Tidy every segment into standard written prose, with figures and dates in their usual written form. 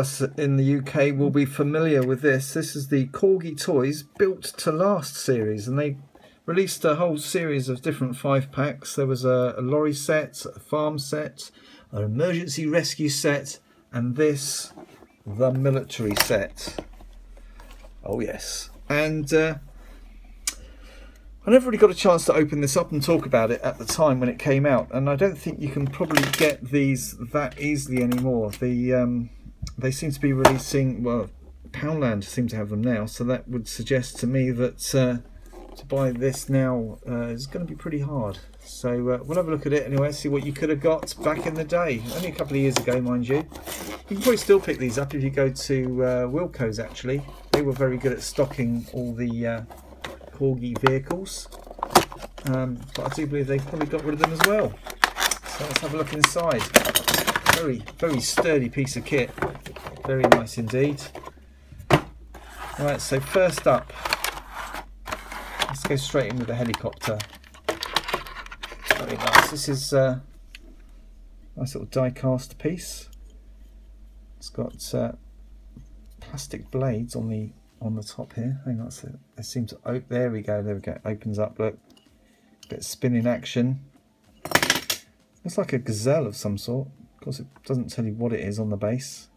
us in the UK will be familiar with this. This is the Corgi Toys Built to Last series, and they released a whole series of different 5-packs. There was a lorry set, a farm set, an emergency rescue set, and this, the military set. Oh yes. And I never really got a chance to open this up and talk about it at the time when it came out, and I don't think you can probably get these that easily anymore. They seem to be releasing, well, Poundland seem to have them now, so that would suggest to me that to buy this now is going to be pretty hard. So we'll have a look at it anyway, see what you could have got back in the day. Only a couple of years ago, mind you. You can probably still pick these up if you go to Wilko's, actually. They were very good at stocking all the Corgi vehicles, but I do believe they've probably got rid of them as well. So let's have a look inside. Very sturdy piece of kit, very nice indeed. Right, so first up, let's go straight in with the helicopter. Very nice. This is a nice little die cast piece. It's got plastic blades on the top here. Hang on, so they seem to open. There we go. Opens up. Look, bit of spinning action. Looks like a gazelle of some sort. Of course, it doesn't tell you what it is on the base.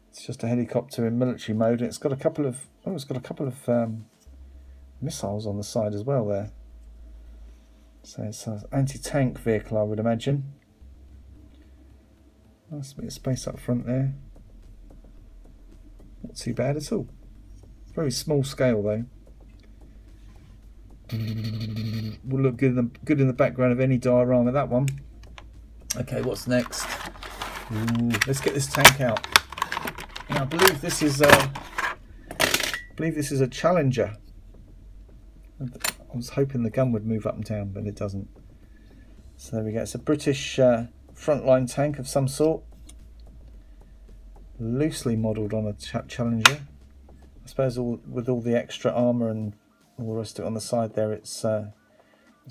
It's just a helicopter in military mode. And it's got a couple of missiles on the side as well there. So it's an anti-tank vehicle, I would imagine. Nice bit of space up front there. Not too bad at all. Very small scale though. Will look good in the background of any diorama, that one. Okay, what's next? Ooh, let's get this tank out. Now, I believe this is a Challenger. I was hoping the gun would move up and down, but it doesn't. So there we go. It's a British frontline tank of some sort, loosely modelled on a Challenger. I suppose with all the extra armour and all the rest of it on the side there, it's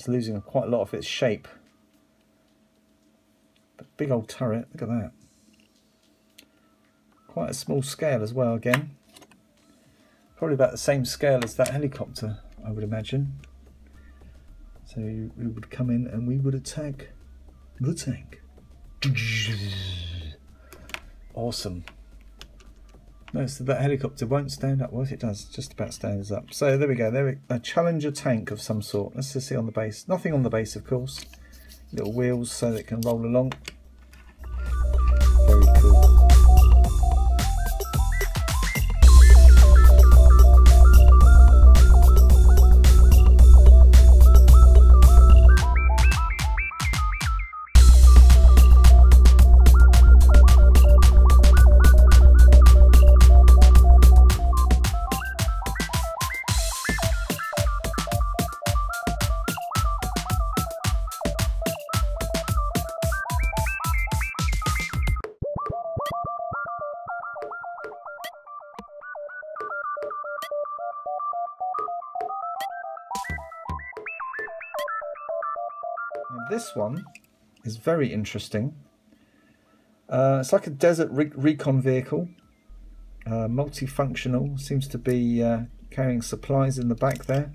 losing quite a lot of its shape. But big old turret, look at that. Quite a small scale as well again. Probably about the same scale as that helicopter, I would imagine. So we would come in and we would attack the tank. Awesome. Notice that helicopter won't stand up. Well, it does, just about stands up. So there we go. A Challenger tank of some sort. Let's just see on the base. Nothing on the base, of course. Little wheels so that it can roll along. Very cool. Now this one is very interesting. It's like a desert recon vehicle, multifunctional. Seems to be carrying supplies in the back there.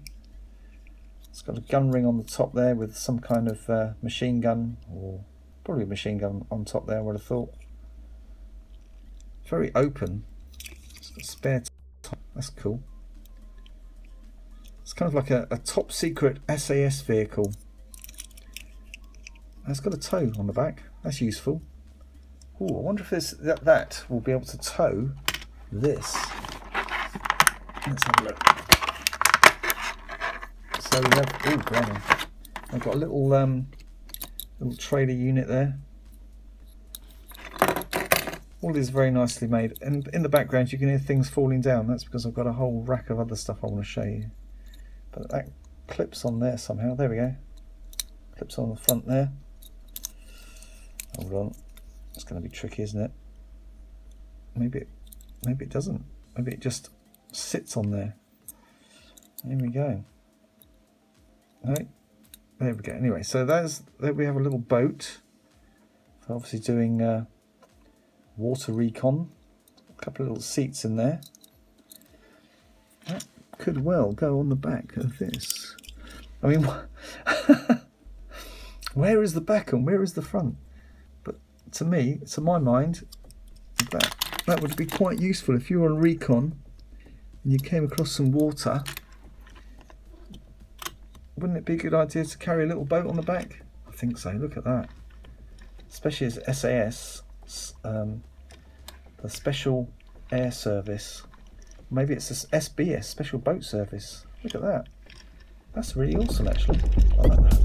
It's got a gun ring on the top there with some kind of machine gun, or probably a machine gun on top there, I would have thought. Very open. It's got spare top. That's cool. It's kind of like a top secret SAS vehicle. It's got a tow on the back. That's useful. Ooh, I wonder if that will be able to tow this. Let's have a look. So we have, ooh, blimey. I've got a little trailer unit there. All this is very nicely made, and in the background you can hear things falling down. That's because I've got a whole rack of other stuff I want to show you. But that clips on there somehow. There we go. Clips on the front there. Hold on. It's going to be tricky, isn't it? Maybe it doesn't. Maybe it just sits on there. There we go. No, there we go. Anyway, so there we have a little boat. So obviously doing water recon. couple of little seats in there. That could well go on the back of this. I mean, where is the back and where is the front? But to me, to my mind, that would be quite useful if you were on recon and you came across some water. Wouldn't it be a good idea to carry a little boat on the back? I think so. Look at that. Especially as SAS, the Special Air Service. Maybe it's a SBS, Special Boat Service. Look at that. That's really awesome, actually. I like that.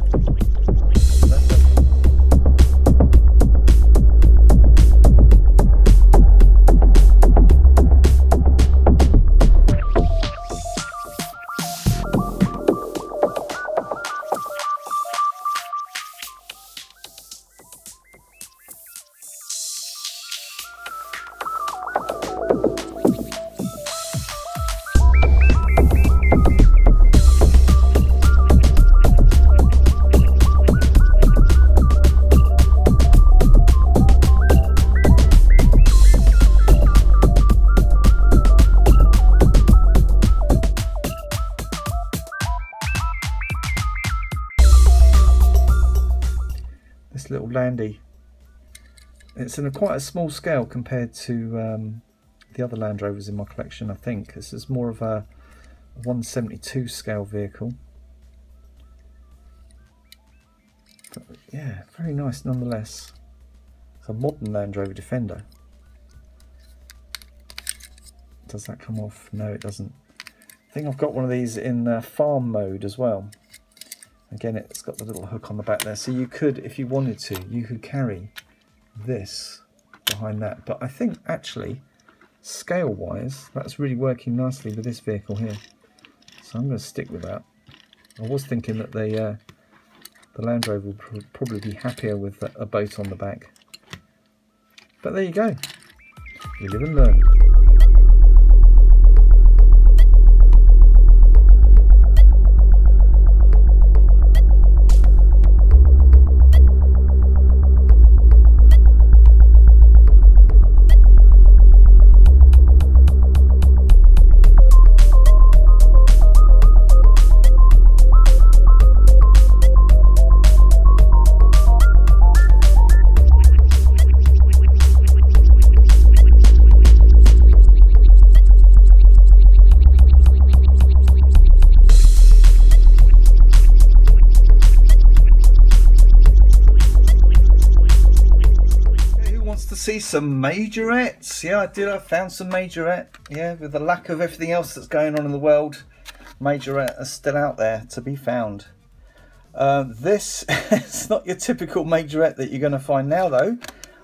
Little Landy, it's in quite a small scale compared to the other Land Rovers in my collection. I think this is more of a 1/72 scale vehicle, but yeah, very nice nonetheless. It's a modern Land Rover Defender. Does that come off? No, it doesn't. I think I've got one of these in farm mode as well. Again, it's got the little hook on the back there, so you could, if you wanted to, you could carry this behind that. But I think actually, scale-wise, that's really working nicely with this vehicle here. So I'm going to stick with that. I was thinking that the Land Rover would probably be happier with a boat on the back. But there you go. We live and learn. See some majorettes. Yeah, I did. I found some majorette. Yeah, with the lack of everything else that's going on in the world, majorette are still out there to be found. This is not your typical majorette that you're going to find now, though.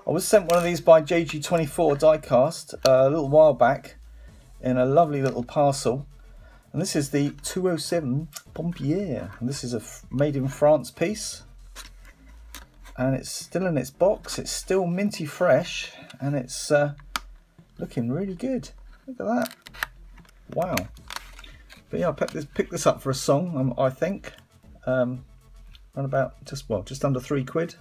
I was sent one of these by JG24 Diecast a little while back in a lovely little parcel, and this is the 207 Pompier, and this is a made in France piece. And it's still in its box, it's still minty fresh, and it's looking really good. Look at that. Wow. But yeah, I picked this up for a song, I think. Around about just under £3.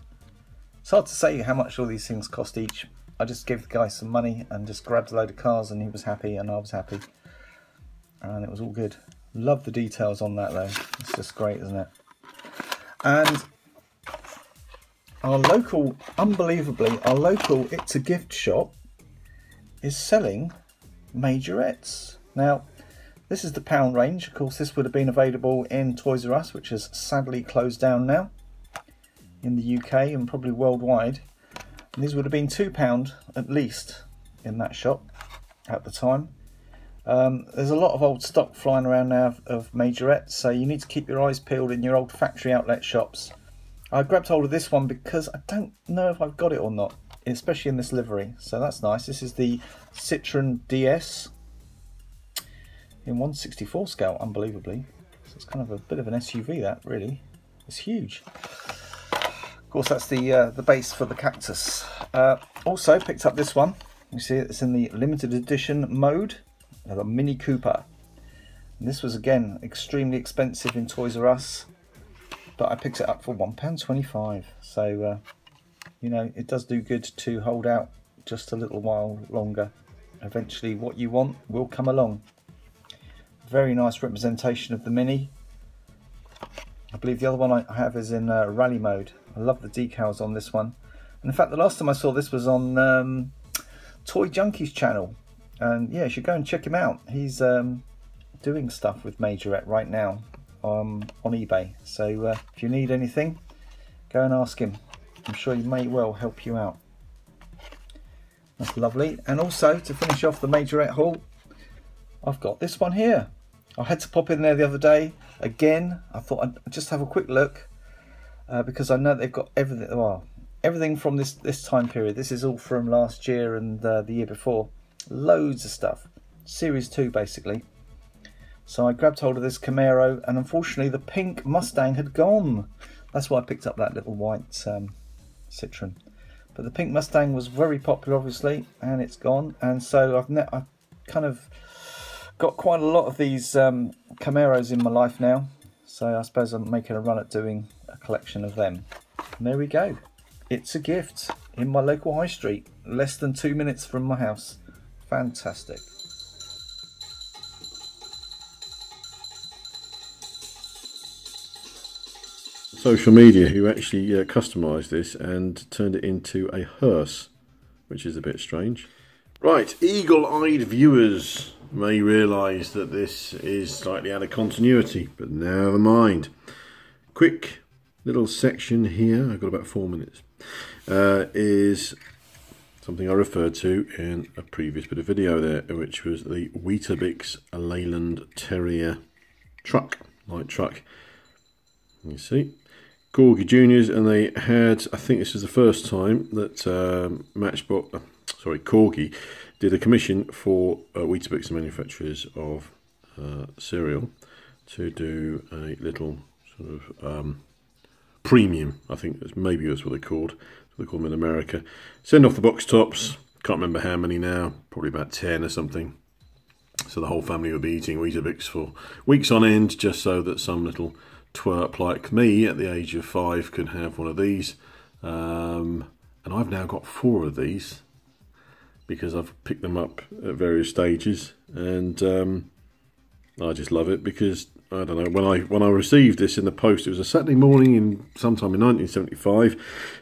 It's hard to say how much all these things cost each. I just gave the guy some money and just grabbed a load of cars, and he was happy and I was happy. And it was all good. Love the details on that though. It's just great, isn't it? And our local, unbelievably, our local It's a Gift shop is selling majorettes. Now, this is the pound range. Of course, this would have been available in Toys R Us, which has sadly closed down now in the UK and probably worldwide. And these would have been £2 at least in that shop at the time. There's a lot of old stock flying around now of majorettes, so you need to keep your eyes peeled in your old factory outlet shops. I grabbed hold of this one because I don't know if I've got it or not, especially in this livery, so that's nice. This is the Citroen DS in 1/64 scale, unbelievably. So it's kind of a bit of an SUV, that, really. It's huge. Of course, that's the base for the Cactus. Also picked up this one. You see it's in the limited edition mode, the Mini Cooper. And this was, again, extremely expensive in Toys R Us, but I picked it up for £1.25. So, you know, it does do good to hold out just a little while longer. eventually what you want will come along. Very nice representation of the Mini. I believe the other one I have is in rally mode. I love the decals on this one. And in fact, the last time I saw this was on Toy Junkie's channel. And yeah, you should go and check him out. He's doing stuff with Majorette right now on eBay. So if you need anything, go and ask him. I'm sure he may well help you out. That's lovely. And also, to finish off the Majorette haul, I've got this one here. I had to pop in there the other day. Again, I thought I'd just have a quick look because I know they've got everything. Well, everything from this time period. This is all from last year and the year before. Loads of stuff. Series 2 basically. So I grabbed hold of this Camaro, and unfortunately the pink Mustang had gone. That's why I picked up that little white Citroen. But the pink Mustang was very popular, obviously, and it's gone. And so I've kind of got quite a lot of these Camaros in my life now. So I suppose I'm making a run at doing a collection of them. And there we go. It's a gift in my local high street, less than 2 minutes from my house. Fantastic. Social media who actually customised this and turned it into a hearse, which is a bit strange. Right, eagle-eyed viewers may realise that this is slightly out of continuity, but never mind. Quick little section here, I've got about 4 minutes, is something I referred to in a previous bit of video there, which was the Weetabix Leyland Terrier truck, light truck. You see, Corgi Juniors, and they had, I think this is the first time that Matchbox, Corgi did a commission for Weetabix, the manufacturers of cereal, to do a little sort of premium, I think maybe that's what they called them in America. Send off the box tops, can't remember how many now, probably about 10 or something. So the whole family would be eating Weetabix for weeks on end, just so that some little twerp like me at the age of 5 could have one of these. And I've now got 4 of these because I've picked them up at various stages, and I just love it because I don't know, when I received this in the post, it was a Saturday morning sometime in 1975,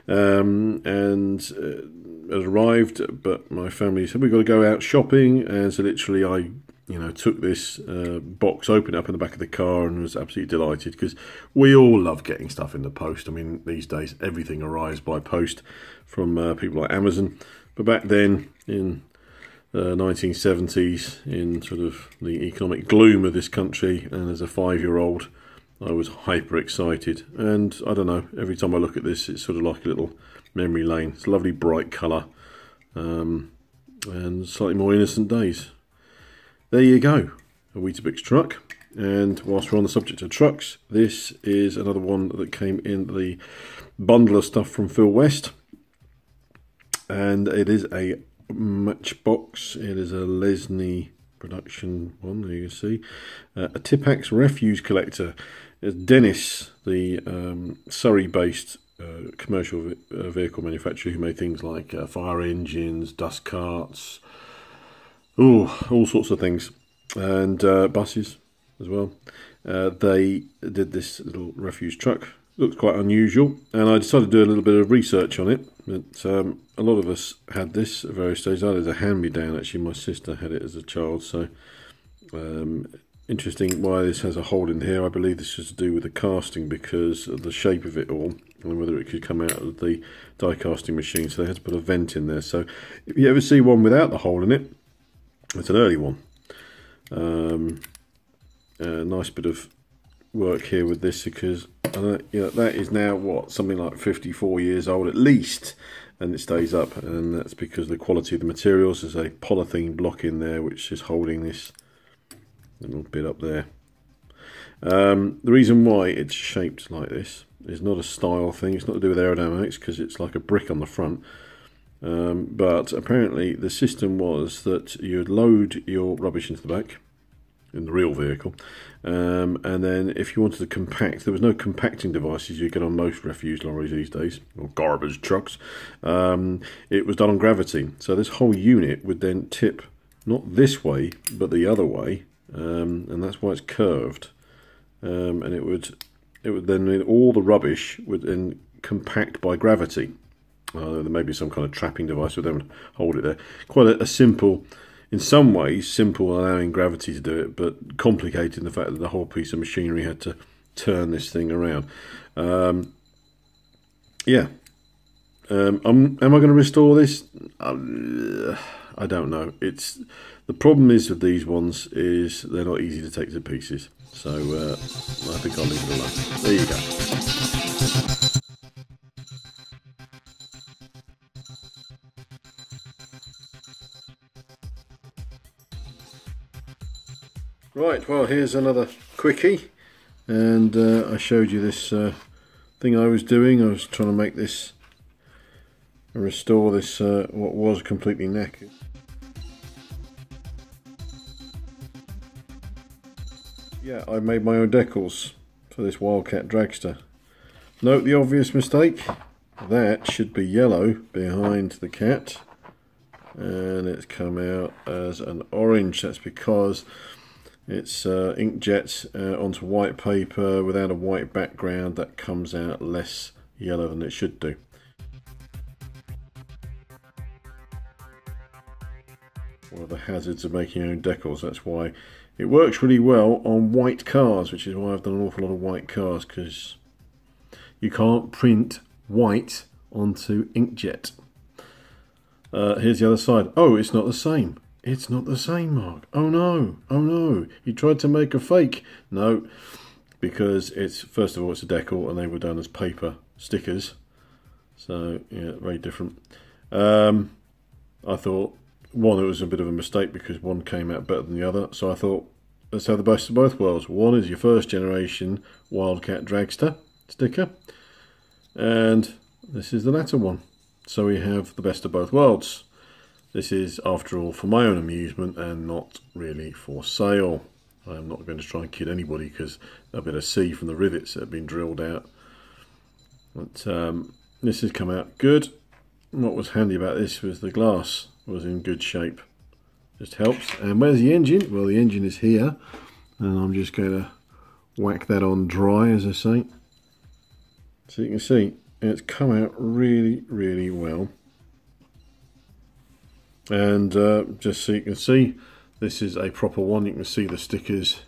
and it arrived, but my family said we've got to go out shopping, and so literally I took this box, opened it up in the back of the car, and was absolutely delighted because we all love getting stuff in the post. I mean, these days everything arrives by post from people like Amazon, but back then in 1970s, in sort of the economic gloom of this country, and as a 5-year-old, I was hyper excited. And I don't know, every time I look at this, it's sort of like a little memory lane. It's a lovely bright colour, and slightly more innocent days. There you go, a Weetabix truck. And whilst we're on the subject of trucks, this is another one that came in the bundle of stuff from Phil West, and it is a Matchbox. It is a Lesney production one, there you can see. A Tipax refuse collector. It's Dennis, the Surrey-based commercial vehicle manufacturer who made things like fire engines, dust carts, all sorts of things, and buses as well. They did this little refuse truck. Looks quite unusual, and I decided to do a little bit of research on it. But a lot of us had this at various stages. I had a hand-me-down, actually. My sister had it as a child, so interesting why this has a hole in here. I believe this is to do with the casting because of the shape of it all, and whether it could come out of the die casting machine, so they had to put a vent in there. So if you ever see one without the hole in it, it's an early one. A nice bit of work here with this because that is now what, something like 54 years old at least, and it stays up, and that's because of the quality of the materials. There's a polythene block in there which is holding this little bit up there. The reason why it's shaped like this is not a style thing. It's not to do with aerodynamics because it's like a brick on the front. But apparently the system was that you'd load your rubbish into the back in the real vehicle, and then if you wanted to compact, there was no compacting devices you get on most refuse lorries these days, or garbage trucks. It was done on gravity, so this whole unit would then tip not this way, but the other way, and that's why it's curved. And it would then, all the rubbish would then compact by gravity. There may be some kind of trapping device with them hold it there. Quite a simple, in some ways, simple, allowing gravity to do it, but complicated in the fact that the whole piece of machinery had to turn this thing around. Yeah. Am I going to restore this? I don't know. The problem is with these ones is they're not easy to take to pieces. So I think I'll leave it alone. There you go. Right, well, here's another quickie, and I showed you this thing I was doing. I was trying to make this, restore this what was completely knackered. Yeah, I made my own decals for this Wildcat dragster. Note the obvious mistake. That should be yellow behind the cat, and it's come out as an orange. That's because it's inkjet onto white paper without a white background. That comes out less yellow than it should do. One of the hazards of making your own decals. That's why it works really well on white cars, which is why I've done an awful lot of white cars, because you can't print white onto inkjet. Here's the other side. Oh, it's not the same. It's not the same, Mark. Oh no, oh no. You tried to make a fake. No, because it's, first of all, it's a decal and they were done as paper stickers. So, yeah, very different. I thought, one, it was a bit of a mistake because one came out better than the other. So I thought, let's have the best of both worlds. One is your first generation Wildcat dragster sticker, and this is the latter one. So we have the best of both worlds. This is, after all, for my own amusement and not really for sale. I'm not going to try and kid anybody because they'll be able to see from the rivets that have been drilled out. But this has come out good. What was handy about this was the glass was in good shape. Just helps. And where's the engine? Well, the engine is here. And I'm just going to whack that on dry, as I say. So you can see it's come out really, really well. And just so you can see, this is a proper one. You can see the stickers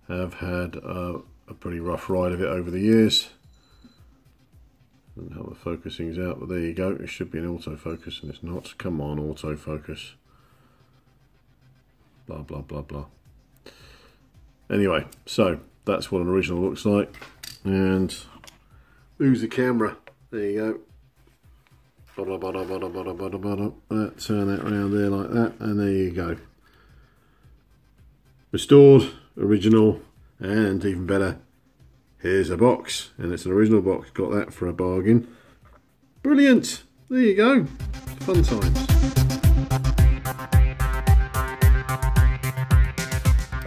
have had a pretty rough ride of it over the years. And how the focusing's out, but there you go. It should be an autofocus and it's not. Come on, autofocus. Blah, blah, blah, blah. Anyway, so that's what an original looks like. And who's the camera? There you go. Turn that around there like that, and there you go. Restored, original, and even better, here's a box, and it's an original box. Got that for a bargain. Brilliant. There you go. Fun times.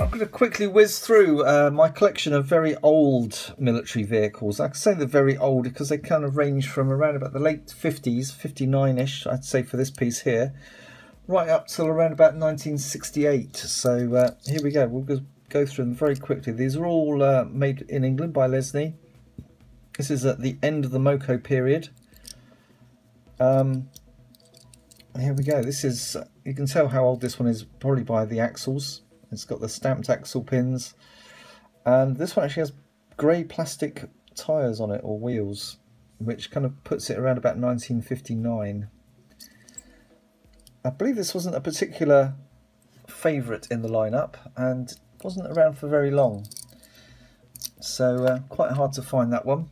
I'm going to quickly whiz through my collection of very old military vehicles. I can say they're very old because they kind of range from around about the late 50s, 59-ish, I'd say for this piece here, right up till around about 1968. So here we go. We'll go through them very quickly. These are all made in England by Lesney. This is at the end of the Moko period. Here we go. This is, you can tell how old this one is probably by the axles. It's got the stamped axle pins, and this one actually has grey plastic tyres on it, or wheels, which kind of puts it around about 1959. I believe this wasn't a particular favourite in the lineup and wasn't around for very long, so quite hard to find that one.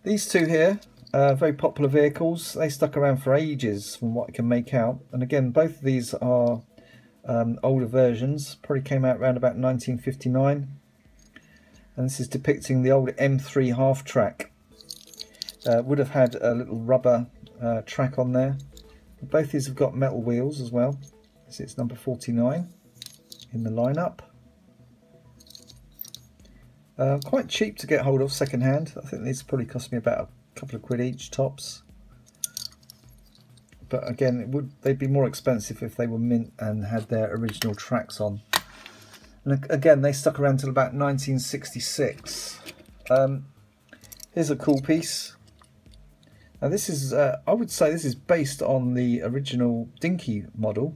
These two here, very popular vehicles. They stuck around for ages from what I can make out, and again both of these are older versions, probably came out around about 1959, and this is depicting the old M3 half track. Would have had a little rubber track on there. Both these have got metal wheels as well. This is number 49 in the lineup. Quite cheap to get hold of second hand. I think these probably cost me about a couple of quid each tops. but again, they'd be more expensive if they were mint and had their original tracks on. And again, they stuck around till about 1966. Here's a cool piece. Now this is, I would say this is based on the original Dinky model.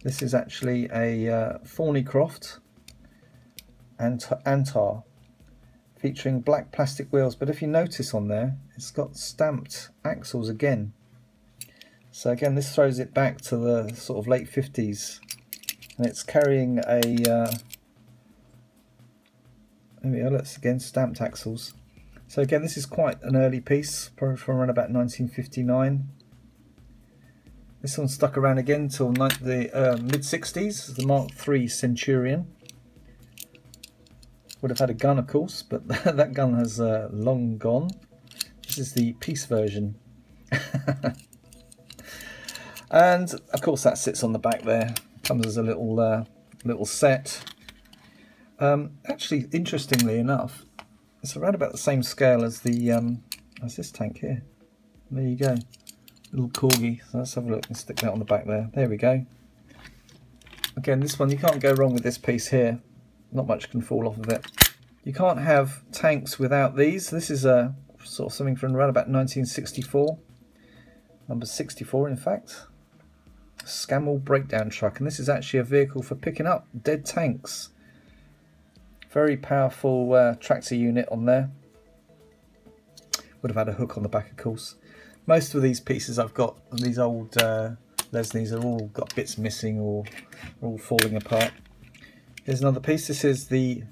This is actually a Thornycroft Antar, featuring black plastic wheels, but if you notice on there, it's got stamped axles again. So again, this throws it back to the sort of late 50s, and it's carrying a let's again stamped axles. So again, this is quite an early piece, probably from around about 1959. This one stuck around again until the mid-60s, the Mark III Centurion. Would have had a gun, of course, but that gun has long gone. This is the piece version. And of course that sits on the back there, comes as a little set. Actually, interestingly enough, it's around about the same scale as the as this tank here. There you go, little corgi. So let's have a look and stick that on the back there. There we go. Again, this one, you can't go wrong with this piece here. Not much can fall off of it. You can't have tanks without these. This is a sort of something from around about 1964, number 64 in fact. Scammell breakdown truck, and this is actually a vehicle for picking up dead tanks. Very powerful tractor unit on there. Would have had a hook on the back, of course. Most of these pieces I've got, these old Lesnies, are all got bits missing or are all falling apart. Here's another piece. This is the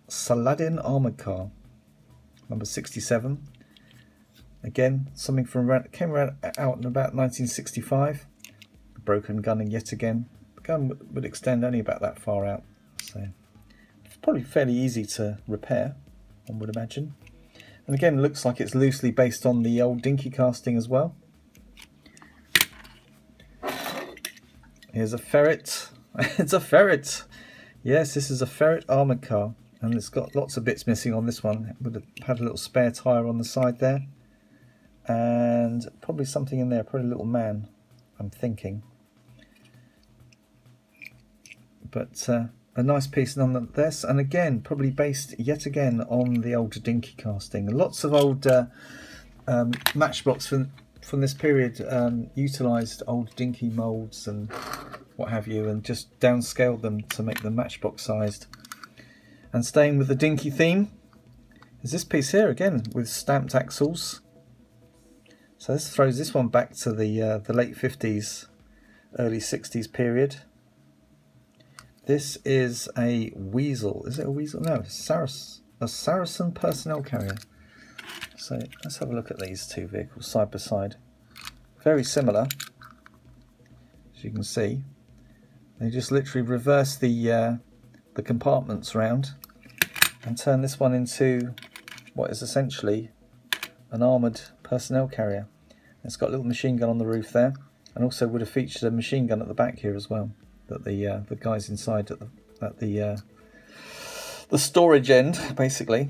Saladin armoured car, number 67. Again, something from around, came out in about 1965. The broken gun, and yet again, the gun would extend only about that far out, so it's probably fairly easy to repair, one would imagine. And again, looks like it's loosely based on the old Dinky casting as well. Here's a ferret. It's a ferret. Yes, this is a ferret armoured car, and it's got lots of bits missing on this one. It would have had a little spare tyre on the side there, and probably something in there, probably a little man, I'm thinking. But a nice piece nonetheless, and again, probably based yet again on the old Dinky casting. Lots of old Matchbox from this period utilised old Dinky moulds and what have you, and just downscaled them to make them Matchbox sized. And staying with the Dinky theme is this piece here again with stamped axles. So this throws this one back to the late 50s, early 60s period. This is a Weasel. Is it a Weasel? No, a Saracen personnel carrier. So let's have a look at these two vehicles side by side. Very similar, as you can see. They just literally reverse the compartments round and turn this one into what is essentially an armoured personnel carrier. It's got a little machine gun on the roof there, and also would have featured a machine gun at the back here as well. That the guys inside at the storage end, basically,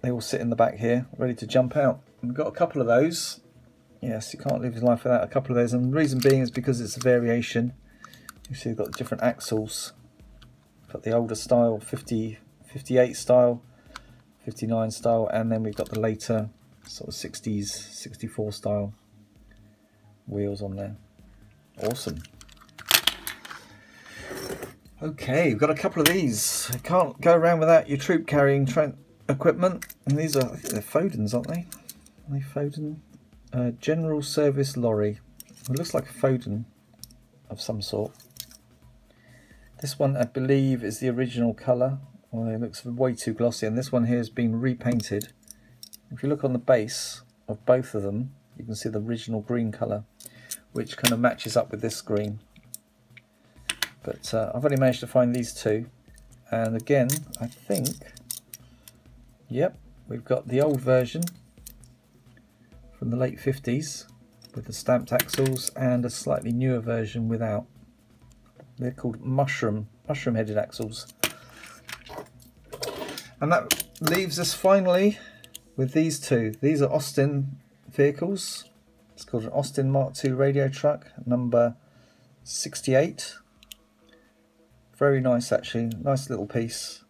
they all sit in the back here, ready to jump out. And we've got a couple of those. Yes, you can't live your life without a couple of those, and the reason being is because it's a variation. You see, you've got different axles. Got the older style, 58 style, 59 style, and then we've got the later sort of 60s, 64 style wheels on there. Awesome. Okay, we've got a couple of these. You can't go around without your troop carrying equipment. And these are, I think they're Fodens, aren't they? Are they Foden? General Service Lorry. It looks like a Foden of some sort. This one, I believe, is the original colour. Well, it looks way too glossy, and this one here has been repainted. If you look on the base of both of them, you can see the original green colour, which kind of matches up with this green. But I've only managed to find these two, and again, I think, yep, we've got the old version from the late 50s with the stamped axles, and a slightly newer version without. They're called mushroom-headed axles. And that leaves us finally with these two. These are Austin vehicles, It's called an Austin Mark II radio truck, number 68. Very nice actually, nice little piece.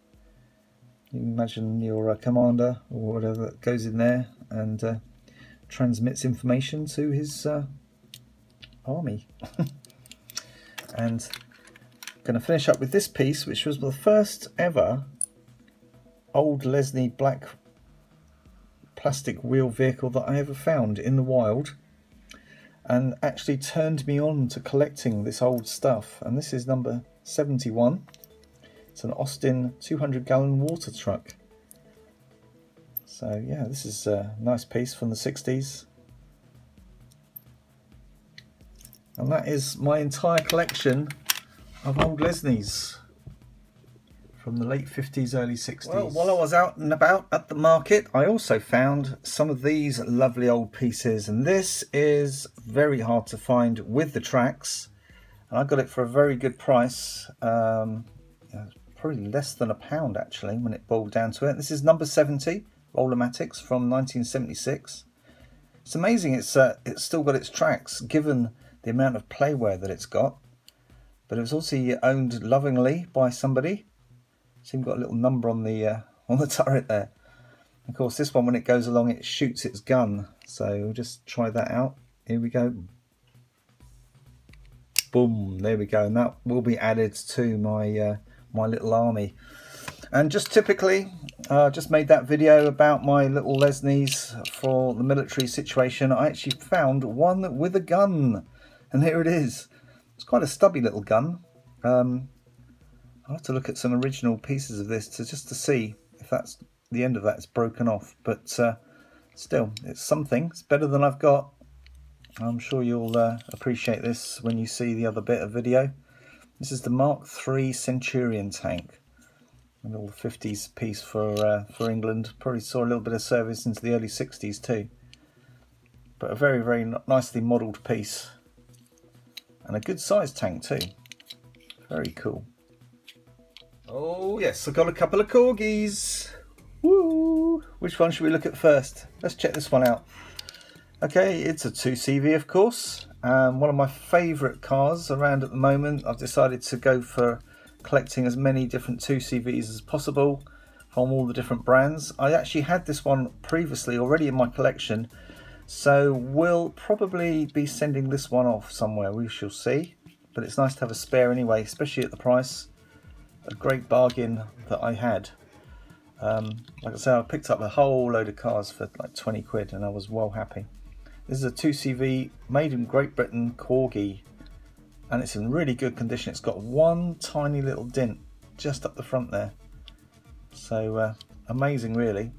You can imagine your commander or whatever that goes in there and transmits information to his army. And I'm going to finish up with this piece, which was the first ever old Lesney black plastic wheel vehicle that I ever found in the wild, and actually turned me on to collecting this old stuff. And this is number 71. It's an Austin 200-gallon water truck. So yeah, this is a nice piece from the 60s. And that is my entire collection of old Lesneys from the late 50s, early 60s. Well, while I was out and about at the market, I also found some of these lovely old pieces, and this is very hard to find with the tracks, and I got it for a very good price. Probably less than £1 actually when it boiled down to it. This is number 70 Haulamatics from 1976. It's amazing it's still got its tracks given the amount of playwear that it's got, but it was also owned lovingly by somebody. So you've got a little number on the turret there. Of course, this one, when it goes along, it shoots its gun. So we'll just try that out. Here we go. Boom! There we go, and that will be added to my my little army. And just typically, just made that video about my little Lesneys for the military situation. I actually found one with a gun, and here it is. It's quite a stubby little gun. I'll have to look at some original pieces of this just to see if that's the end of that is broken off. But still, it's something. It's better than I've got. I'm sure you'll appreciate this when you see the other bit of video. This is the Mark III Centurion tank. A little 50s piece for England. Probably saw a little bit of service into the early 60s too. But a very, very nicely modelled piece. And a good sized tank too. Very cool. Oh yes, I've got a couple of corgis. Woo! Which one should we look at first? Let's check this one out. Okay, it's a 2CV of course. One of my favourite cars around at the moment. I've decided to go for collecting as many different 2CVs as possible from all the different brands. I actually had this one previously already in my collection, so we'll probably be sending this one off somewhere, we shall see. But it's nice to have a spare anyway, especially at the price. A great bargain that I had. Like I say, I picked up a whole load of cars for like 20 quid and I was well happy. This is a 2CV made in Great Britain corgi, and it's in really good condition. It's got one tiny little dent just up the front there. So amazing really.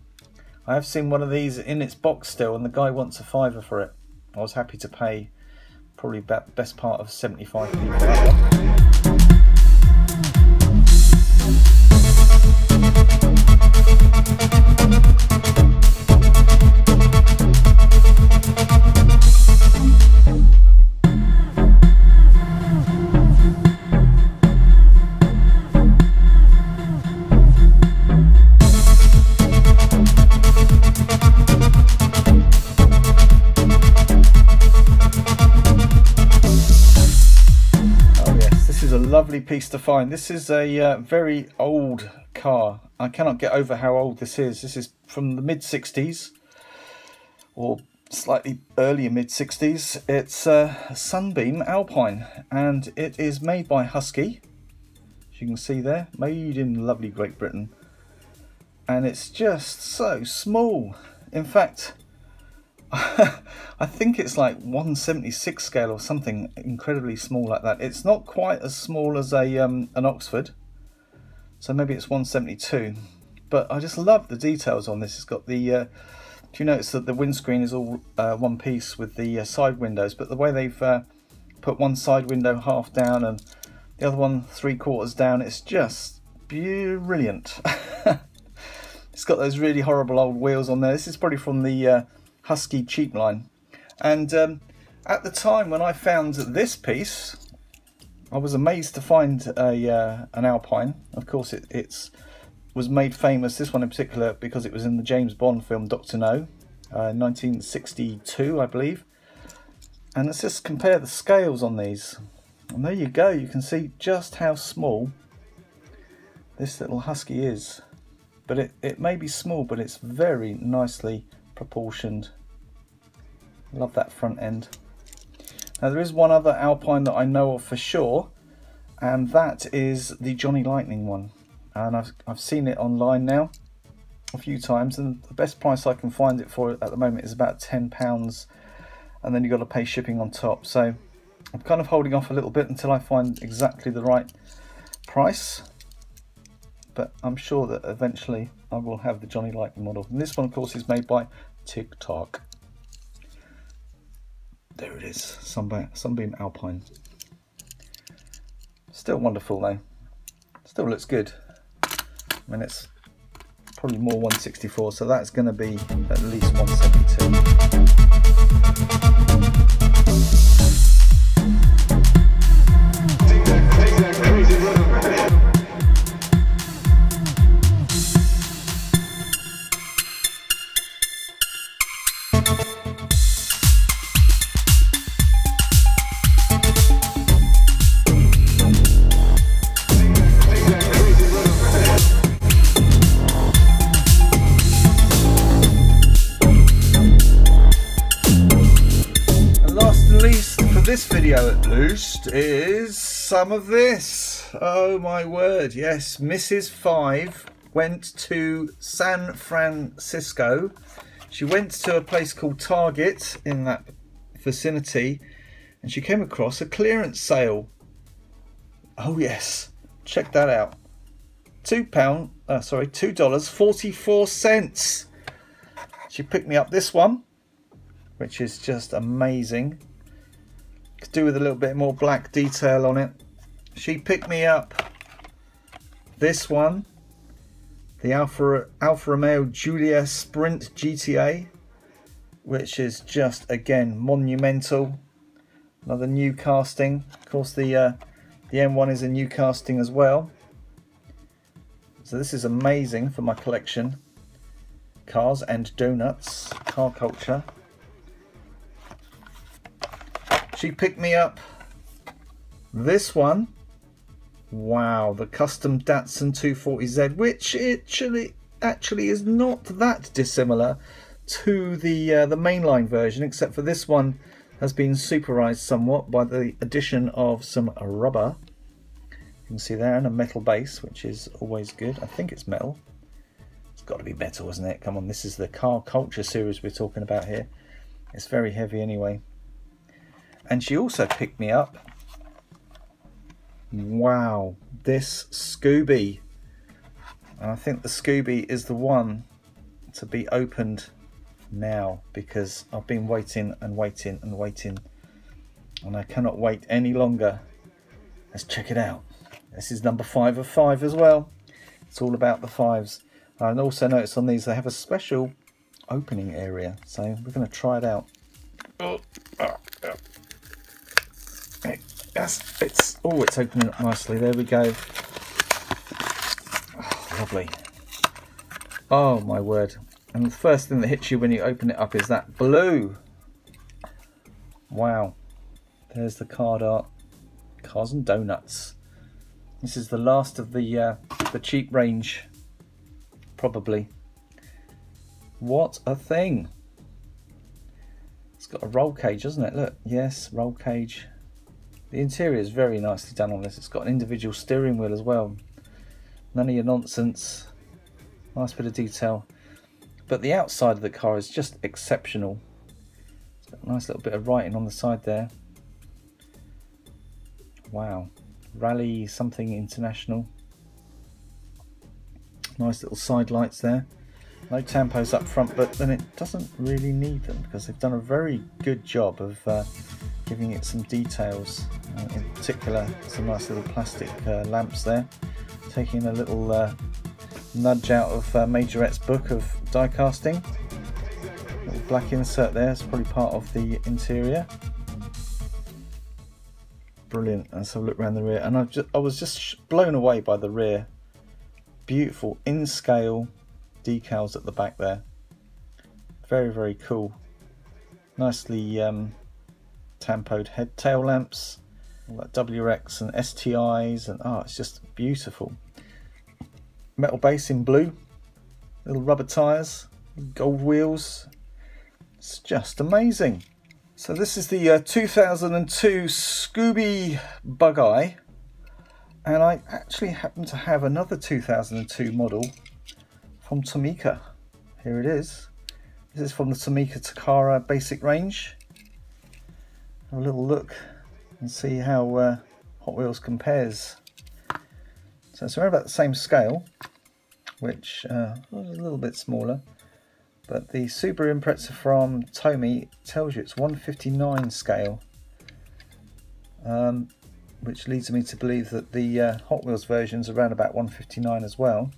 I have seen one of these in its box still, and the guy wants a £5 for it. I was happy to pay probably about the best part of 75p for that one. Lovely piece to find. This is a very old car. I cannot get over how old this is. This is from the mid-60s or slightly earlier mid-60s. It's a Sunbeam Alpine, and it is made by Husky, as you can see there, made in lovely Great Britain, and it's just so small. In fact, I think it's like 1/76 scale or something incredibly small like that. It's not quite as small as a an Oxford, so maybe it's 1/72. But I just love the details on this. It's got the do you notice that the windscreen is all one piece with the side windows, but the way they've put one side window half down and the other one 3/4 down, it's just brilliant. It's got those really horrible old wheels on there. This is probably from the Husky cheap line, and at the time when I found this piece, I was amazed to find an Alpine. Of course, it was made famous, this one in particular, because it was in the James Bond film Dr. No, 1962, I believe. And let's just compare the scales on these. And there you go, you can see just how small this little husky is. But it may be small, but it's very nicely proportioned. Love that front end. Now there is one other Alpine that I know of for sure, and that is the Johnny Lightning one. And I've seen it online now a few times, and the best price I can find it for at the moment is about £10, and then you've got to pay shipping on top. So I'm kind of holding off a little bit until I find exactly the right price, but I'm sure that eventually I will have the Johnny Lightning model. And this one, of course, is made by Tecnica. There it is, Sunbeam Alpine. Still wonderful though. Still looks good. I mean, it's probably more 164, so that's going to be at least 172. This video at least is some of this. Oh my word, yes, Mrs. 5 went to San Francisco. She went to a place called Target in that vicinity, and she came across a clearance sale. Oh yes, check that out. $2.44. She picked me up this one, which is just amazing. Could do with a little bit more black detail on it. She picked me up this one, the Alfa Romeo Giulia Sprint GTA, which is just again monumental. Another new casting. Of course, the M1 is a new casting as well. So this is amazing for my collection. Cars and donuts, car culture. She picked me up this one. Wow, the custom Datsun 240Z, which actually is not that dissimilar to the mainline version, except for this one has been superized somewhat by the addition of some rubber. You can see there, and a metal base, which is always good. I think it's metal. It's got to be metal, isn't it? Come on, this is the car culture series we're talking about here. It's very heavy anyway. And she also picked me up, wow, this Scooby. And I think the Scooby is the one to be opened now, because I've been waiting and waiting and waiting, and I cannot wait any longer. Let's check it out. This is number 5 of 5 as well. It's all about the 5s. And also notice on these they have a special opening area, so we're going to try it out. It's opening up nicely. There we go. Oh, lovely. Oh my word. And the first thing that hits you when you open it up is that blue. Wow. There's the card art. Cars and donuts. This is the last of the cheap range, probably. What a thing. It's got a roll cage, doesn't it? Look, yes, roll cage. The interior is very nicely done on this. It's got an individual steering wheel as well. None of your nonsense. Nice bit of detail. But the outside of the car is just exceptional. It's got a nice little bit of writing on the side there. Wow. Rally something international. Nice little side lights there. No tampos up front, but then it doesn't really need them because they've done a very good job of giving it some details. In particular, some nice little plastic lamps there, taking a little nudge out of Majorette's book of die casting. Little black insert there, it's probably part of the interior. Brilliant. Let's have a look around the rear, and I was just blown away by the rear. Beautiful in scale decals at the back there. Very, very cool. Nicely tampoed head tail lamps, all that WRX and STIs, and oh, it's just beautiful. Metal base in blue, little rubber tyres, gold wheels. It's just amazing. So this is the 2002 Scooby Bug-Eye, and I actually happen to have another 2002 model from Tecnica. Here it is. This is from the Tecnica Takara basic range. Have a little look and see how Hot Wheels compares. So it's around about the same scale, which was a little bit smaller. But the Subaru Impreza from Tomy tells you it's 159 scale, which leads me to believe that the Hot Wheels version's around about 159 as well.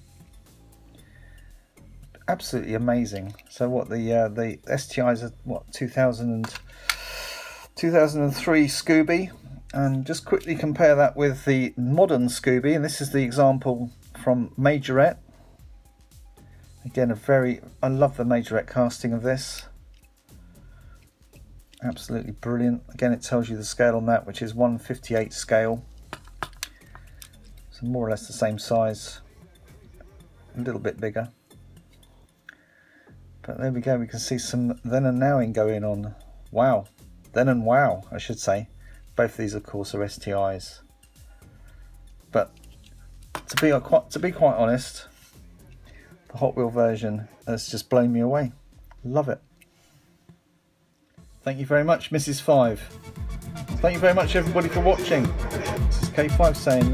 Absolutely amazing. So what the STIs are what 2003 Scooby, and just quickly compare that with the modern Scooby, and this is the example from Majorette. Again, I love the Majorette casting of this. Absolutely brilliant. Again, it tells you the scale on that, which is 158 scale. So more or less the same size, a little bit bigger. But there we go, we can see some then and nowing going on. Wow, then and wow, I should say. Both of these, of course, are STIs. But to be quite honest, the Hot Wheel version has just blown me away. Love it. Thank you very much, Mrs. 5. Thank you very much, everybody, for watching. This is K5 saying